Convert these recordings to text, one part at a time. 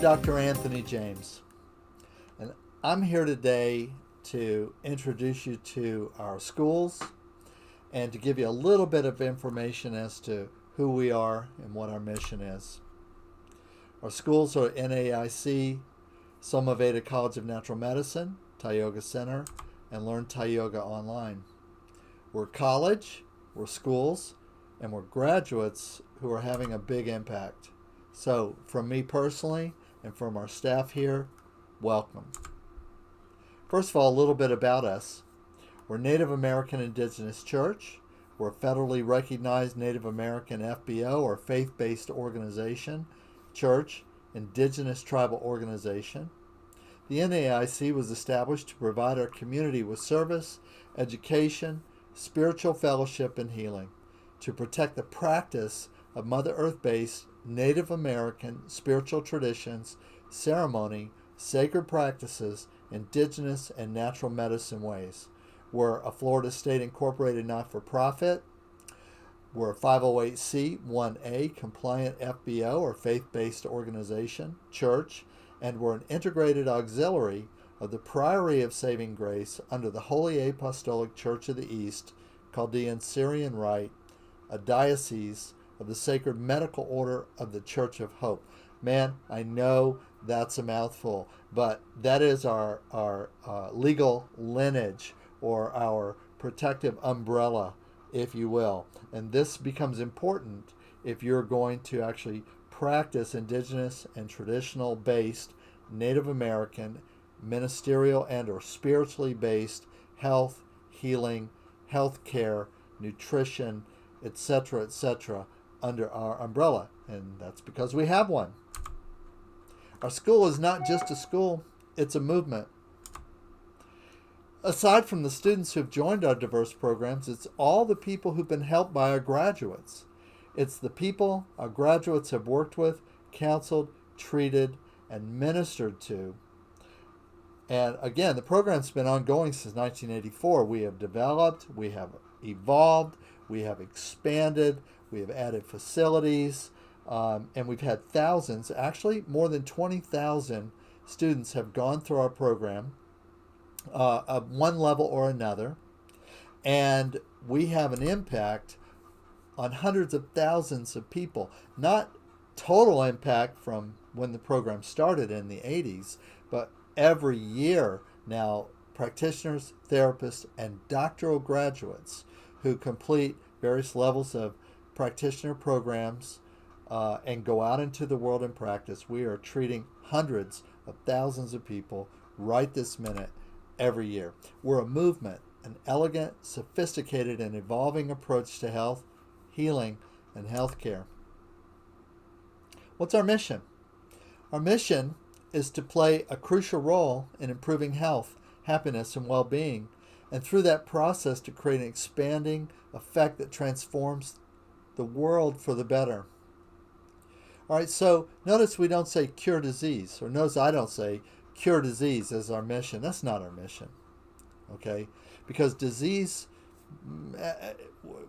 Dr. Anthony James, and I'm here today to introduce you to our schools and to give you a little bit of information as to who we are and what our mission is. Our schools are NAIC, SomaVeda College of Natural Medicine, Thai Yoga Center, and LearnThaiYoga online. We're college, we're schools, and we're graduates who are having a big impact. So from me personally and from our staff here, welcome. First of all, a little bit about us. We're Native American Indigenous Church. We're a federally recognized Native American FBO or faith-based organization, church, indigenous tribal organization. The NAIC was established to provide our community with service, education, spiritual fellowship, and healing, to protect the practice of Mother Earth-based Native American spiritual traditions, ceremony, sacred practices, indigenous and natural medicine ways. We're a Florida State Incorporated not-for-profit. We're a 508c(1a) compliant FBO or faith-based organization, church, and we're an integrated auxiliary of the Priory of Saving Grace under the Holy Apostolic Church of the East, Chaldean Syrian Rite, a diocese of the Sacred Medical Order of the Church of Hope. Man, I know that's a mouthful, but that is our legal lineage or our protective umbrella, if you will. And this becomes important if you're going to actually practice indigenous and traditional based Native American ministerial and or spiritually based health, healing, health care, nutrition, etc., under our umbrella, and that's because we have one. Our school is not just a school, it's a movement. Aside from the students who've joined our diverse programs, it's all the people who've been helped by our graduates. It's the people our graduates have worked with, counseled, treated, and ministered to. And again, the program's been ongoing since 1984. We have developed, we have evolved, we have expanded, we have added facilities, and we've had thousands, actually more than 20,000 students have gone through our program of one level or another. And we have an impact on hundreds of thousands of people. Not total impact from when the program started in the 80s, but every year now, practitioners, therapists, and doctoral graduates who complete various levels of practitioner programs and go out into the world and practice. We are treating hundreds of thousands of people right this minute every year. We're a movement, an elegant, sophisticated, and evolving approach to health, healing, and healthcare. What's our mission? Our mission is to play a crucial role in improving health, happiness, and well-being, and through that process to create an expanding effect that transforms the world for the better. All right, so notice we don't say cure disease, or notice I don't say cure disease as our mission. That's not our mission, okay? Because disease,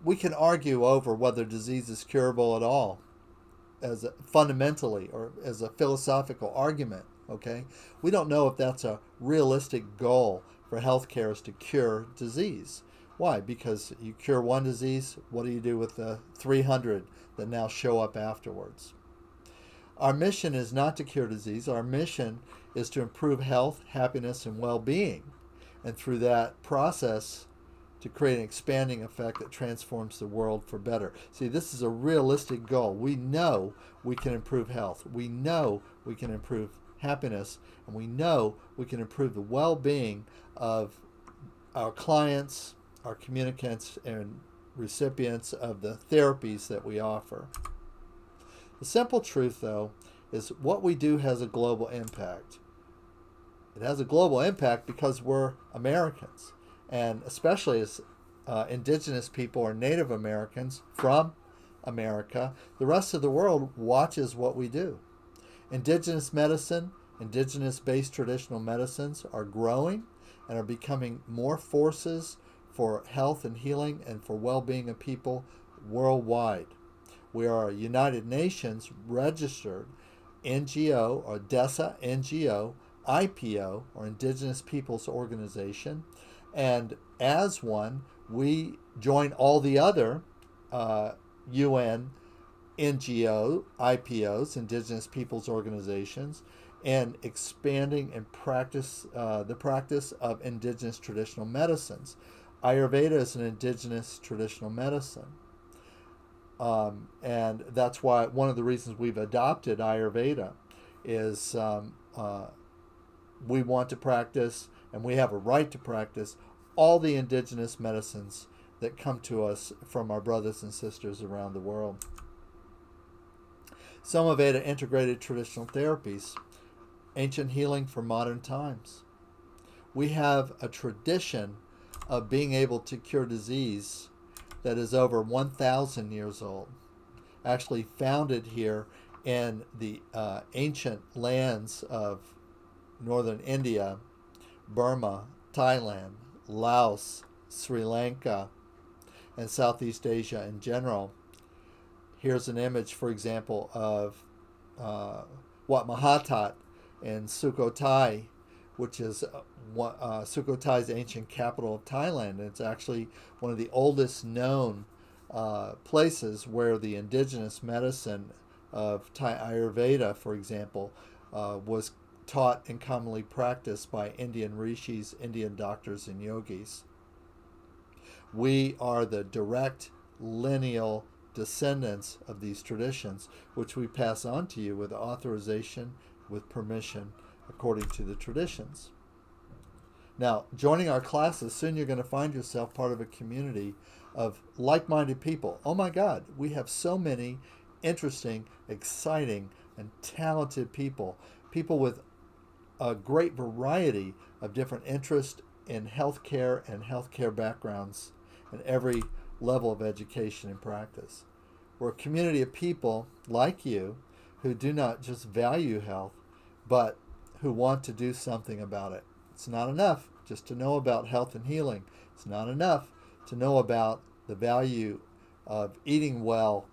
we can argue over whether disease is curable at all, fundamentally, or as a philosophical argument, okay? We don't know if that's a realistic goal for healthcare is to cure disease. Why? Because you cure one disease, what do you do with the 300 that now show up afterwards? Our mission is not to cure disease. Our mission is to improve health, happiness, and well-being. And through that process, to create an expanding effect that transforms the world for better. See, this is a realistic goal. We know we can improve health. We know we can improve happiness. And we know we can improve the well-being of our clients, our communicants, and recipients of the therapies that we offer. The simple truth, though, is what we do has a global impact. It has a global impact because we're Americans, and especially as indigenous people or Native Americans from America, the rest of the world watches what we do. Indigenous medicine, indigenous-based traditional medicines are growing and are becoming more forces for health and healing and for well-being of people worldwide. We are a United Nations registered NGO, or DESA NGO, IPO, or Indigenous Peoples Organization. And as one, we join all the other UN NGO, IPOs, Indigenous Peoples Organizations, and expanding and the practice of indigenous traditional medicines. Ayurveda is an indigenous traditional medicine. And that's why one of the reasons we've adopted Ayurveda is we want to practice, and we have a right to practice, all the indigenous medicines that come to us from our brothers and sisters around the world. SomaVeda integrated traditional therapies, ancient healing for modern times. We have a tradition of being able to cure disease that is over 1,000 years old, actually founded here in the ancient lands of northern India, Burma, Thailand, Laos, Sri Lanka, and Southeast Asia in general. Here's an image, for example, of Wat Mahathat in Sukhothai, which is Sukhothai's ancient capital of Thailand. It's actually one of the oldest known places where the indigenous medicine of Thai Ayurveda, for example, was taught and commonly practiced by Indian rishis, Indian doctors, and yogis. We are the direct lineal descendants of these traditions, which we pass on to you with authorization, with permission, according to the traditions. Now, joining our classes, soon you're going to find yourself part of a community of like-minded people. Oh my God, we have so many interesting, exciting, and talented people. People with a great variety of different interests in healthcare and healthcare backgrounds and every level of education and practice. We're a community of people like you who do not just value health, but who want to do something about it. It's not enough just to know about health and healing. It's not enough to know about the value of eating well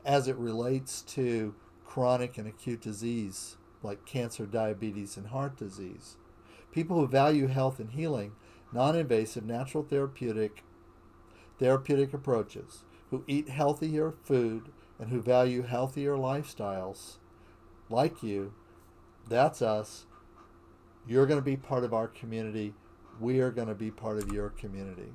as it relates to chronic and acute disease like cancer, diabetes, and heart disease. People who value health and healing, non-invasive, natural therapeutic approaches, who eat healthier food and who value healthier lifestyles like you, that's us. You're going to be part of our community. We are going to be part of your community.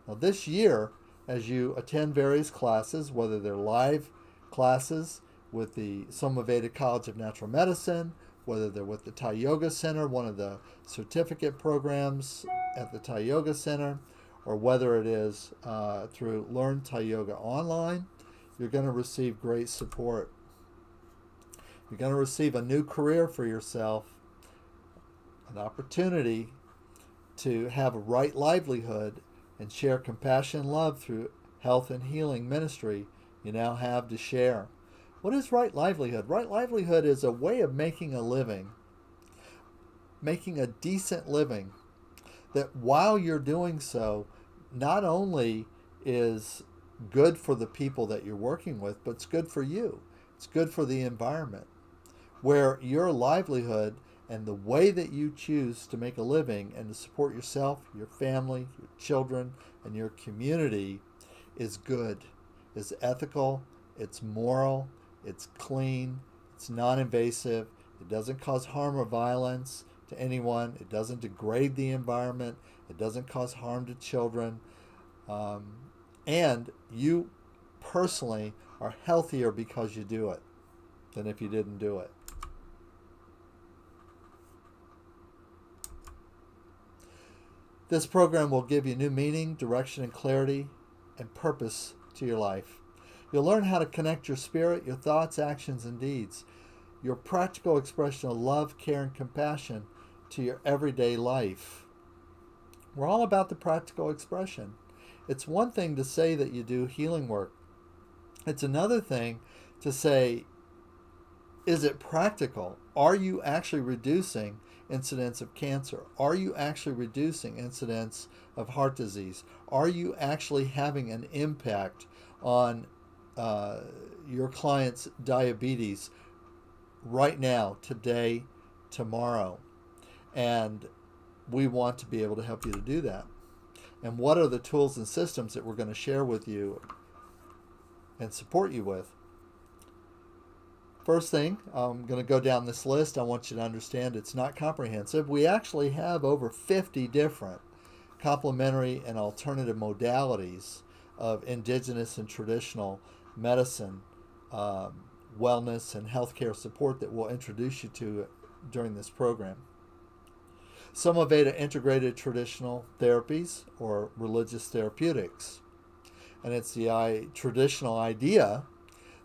Now this year, as you attend various classes, whether they're live classes with the SomaVeda College of Natural Medicine, whether they're with the Thai Yoga Center, one of the certificate programs at the Thai Yoga Center, or whether it is through LearnThaiYoga online, you're going to receive great support. You're going to receive a new career for yourself, an opportunity to have a right livelihood and share compassion and love through health and healing ministry you now have to share. What is right livelihood? Right livelihood is a way of making a living, making a decent living, that while you're doing so, not only is good for the people that you're working with, but it's good for you. It's good for the environment, where your livelihood and the way that you choose to make a living and to support yourself, your family, your children, and your community is good, is ethical, it's moral, it's clean, it's non-invasive, it doesn't cause harm or violence to anyone, it doesn't degrade the environment, it doesn't cause harm to children, and you personally are healthier because you do it than if you didn't do it. This program will give you new meaning, direction, and clarity, and purpose to your life. You'll learn how to connect your spirit, your thoughts, actions, and deeds, your practical expression of love, care, and compassion to your everyday life. We're all about the practical expression. It's one thing to say that you do healing work. It's another thing to say, is it practical? Are you actually reducing incidence of cancer? Are you actually reducing incidence of heart disease? Are you actually having an impact on your client's diabetes right now, today, tomorrow. And we want to be able to help you to do that. And what are the tools and systems that we're going to share with you and support you with? First thing, I'm going to go down this list. I want you to understand it's not comprehensive. We actually have over 50 different complementary and alternative modalities of indigenous and traditional medicine, wellness, and healthcare support that we'll introduce you to during this program. SomaVeda integrated traditional therapies or religious therapeutics. And it's the traditional idea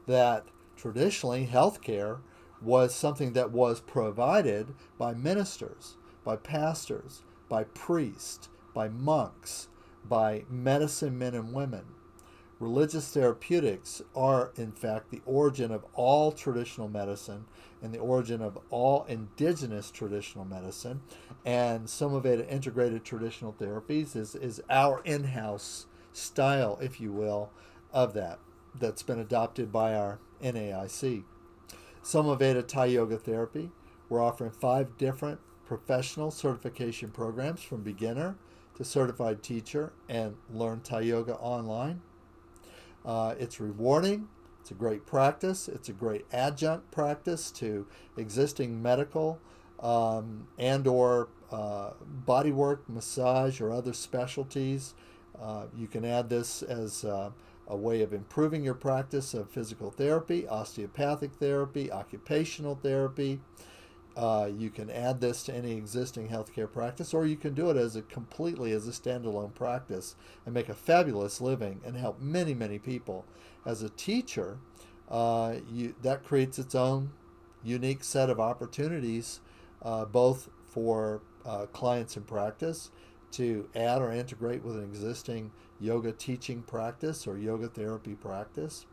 that traditionally healthcare was something that was provided by ministers, by pastors, by priests, by monks, by medicine men and women. Religious therapeutics are, in fact, the origin of all traditional medicine and the origin of all indigenous traditional medicine. And SomaVeda integrated traditional therapies is our in-house style, if you will, of that. That's been adopted by our NAIC. SomaVeda Thai Yoga Therapy. We're offering 5 different professional certification programs from beginner to certified teacher and Learn Thai Yoga online. It's rewarding. It's a great practice. It's a great adjunct practice to existing medical and or bodywork, massage, or other specialties. You can add this as a way of improving your practice of physical therapy, osteopathic therapy, occupational therapy. You can add this to any existing healthcare practice, or you can do it completely as a standalone practice and make a fabulous living and help many, many people. As a teacher, that creates its own unique set of opportunities, both for clients in practice to add or integrate with an existing yoga teaching practice or yoga therapy practice.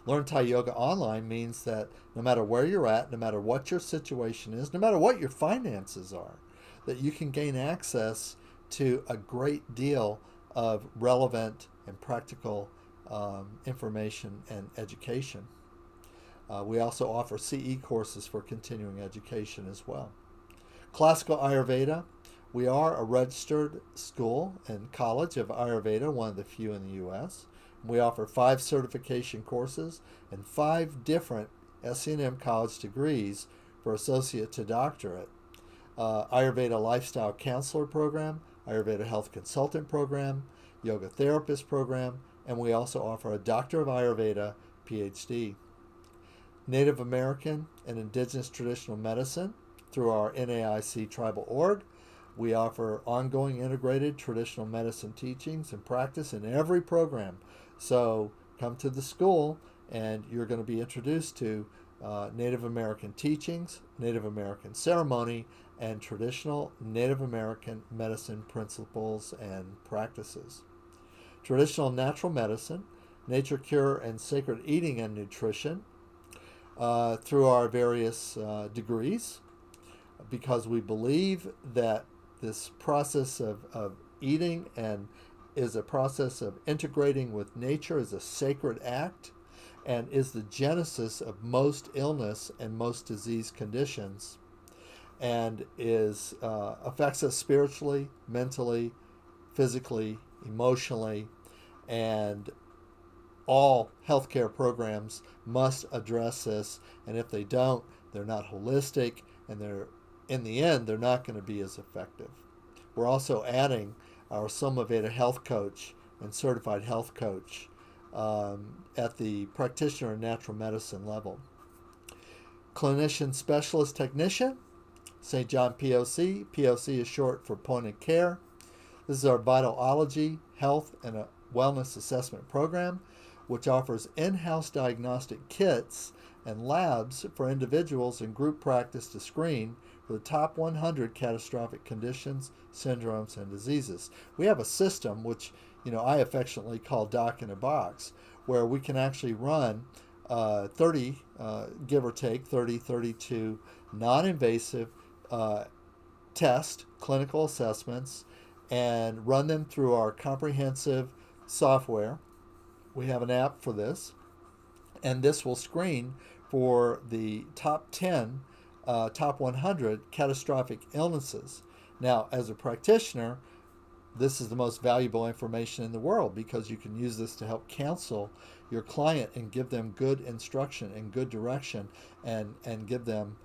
Learn Thai Yoga online means that no matter where you're at, no matter what your situation is, no matter what your finances are, that you can gain access to a great deal of relevant and practical information and education. We also offer CE courses for continuing education as well. Classical Ayurveda. We are a registered school and college of Ayurveda, one of the few in the U.S. We offer 5 certification courses and 5 different SCNM college degrees for associate to doctorate. Ayurveda Lifestyle Counselor Program, Ayurveda Health Consultant Program, Yoga Therapist Program, and we also offer a Doctor of Ayurveda PhD. Native American and Indigenous Traditional Medicine through our NAIC Tribal Org. We offer ongoing integrated traditional medicine teachings and practice in every program. So come to the school and you're going to be introduced to Native American teachings, Native American ceremony, and traditional Native American medicine principles and practices. Traditional natural medicine, nature cure and sacred eating and nutrition through our various degrees, because we believe that this process of eating and is a process of integrating with nature, is a sacred act, and is the genesis of most illness and most disease conditions, and affects us spiritually, mentally, physically, emotionally, and all healthcare programs must address this, and if they don't, they're not holistic, and in the end, they're not going to be as effective. We're also adding our SomaVeda Health Coach and Certified Health Coach at the practitioner and natural medicine level. Clinician Specialist Technician, St. John POC. POC is short for Point of Care. This is our Vitalogy Health and Wellness Assessment Program, which offers in-house diagnostic kits and labs for individuals in group practice to screen for the top 100 catastrophic conditions, syndromes, and diseases. We have a system which I affectionately call Doc in a Box, where we can actually run 30, give or take, 32 non-invasive clinical assessments, and run them through our comprehensive software. We have an app for this, and this will screen for the top 10, top 100 catastrophic illnesses. Now, as a practitioner, this is the most valuable information in the world because you can use this to help counsel your client and give them good instruction and good direction and give them,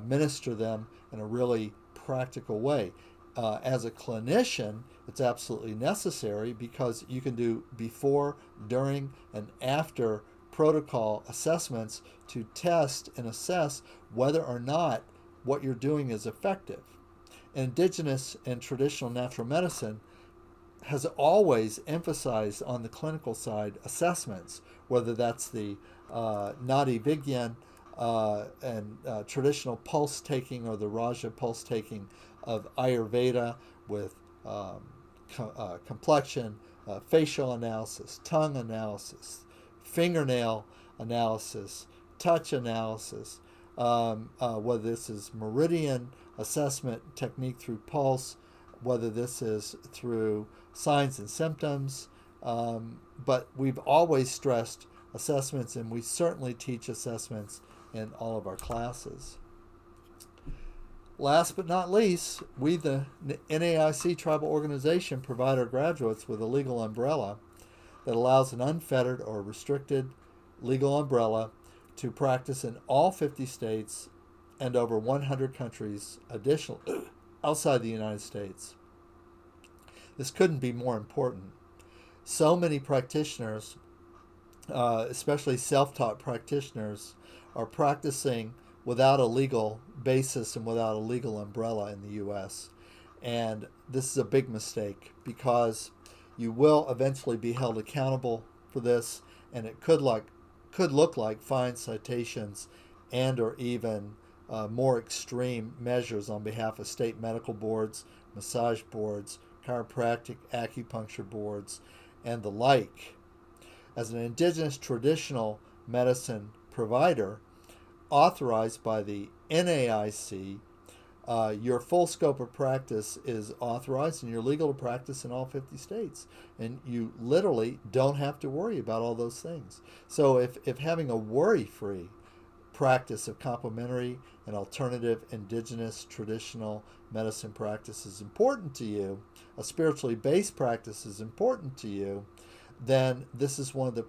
minister them in a really practical way. As a clinician, it's absolutely necessary because you can do before, during, and after protocol assessments to test and assess whether or not what you're doing is effective. Indigenous and traditional natural medicine has always emphasized on the clinical side assessments, whether that's the Nadi Vigyan and traditional pulse taking or the Raja pulse taking of Ayurveda with complexion, facial analysis, tongue analysis, fingernail analysis, touch analysis, whether this is meridian assessment technique through pulse, whether this is through signs and symptoms. But we've always stressed assessments, and we certainly teach assessments in all of our classes. Last but not least, we, the NAIC tribal organization, provide our graduates with a legal umbrella that allows an unfettered or restricted legal umbrella to practice in all 50 states and over 100 countries additional outside the United States. This couldn't be more important. So many practitioners, especially self-taught practitioners, are practicing without a legal basis and without a legal umbrella in the U.S. And this is a big mistake because you will eventually be held accountable for this, and it could look like fines, citations, and or even more extreme measures on behalf of state medical boards, massage boards, chiropractic, acupuncture boards, and the like. As an indigenous traditional medicine provider authorized by the NAIC, your full scope of practice is authorized and you're legal to practice in all 50 states. And you literally don't have to worry about all those things. So if having a worry-free practice of complementary and alternative indigenous traditional medicine practice is important to you, a spiritually based practice is important to you, then this is one of the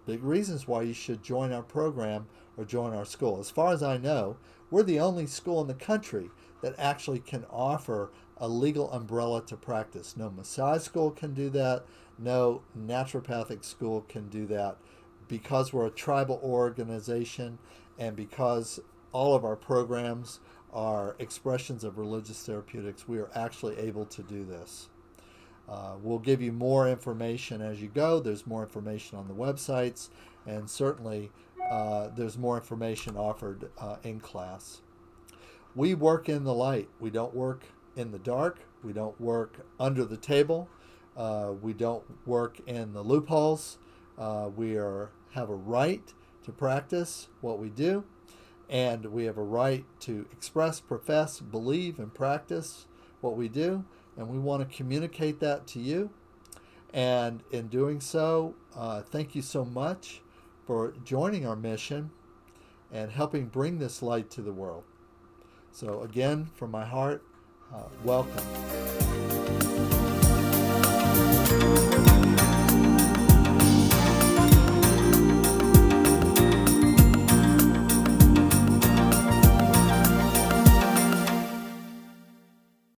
big reasons why you should join our program or join our school. As far as I know, we're the only school in the country that actually can offer a legal umbrella to practice. No massage school can do that. No naturopathic school can do that. Because we're a tribal organization and because all of our programs are expressions of religious therapeutics, we are actually able to do this. We'll give you more information as you go. There's more information on the websites, and certainly there's more information offered in class. We work in the light. We don't work in the dark. We don't work under the table. We don't work in the loopholes. We have a right to practice what we do, and we have a right to express, profess, believe, and practice what we do, and we want to communicate that to you. And in doing so, thank you so much for joining our mission and helping bring this light to the world. So again, from my heart, welcome.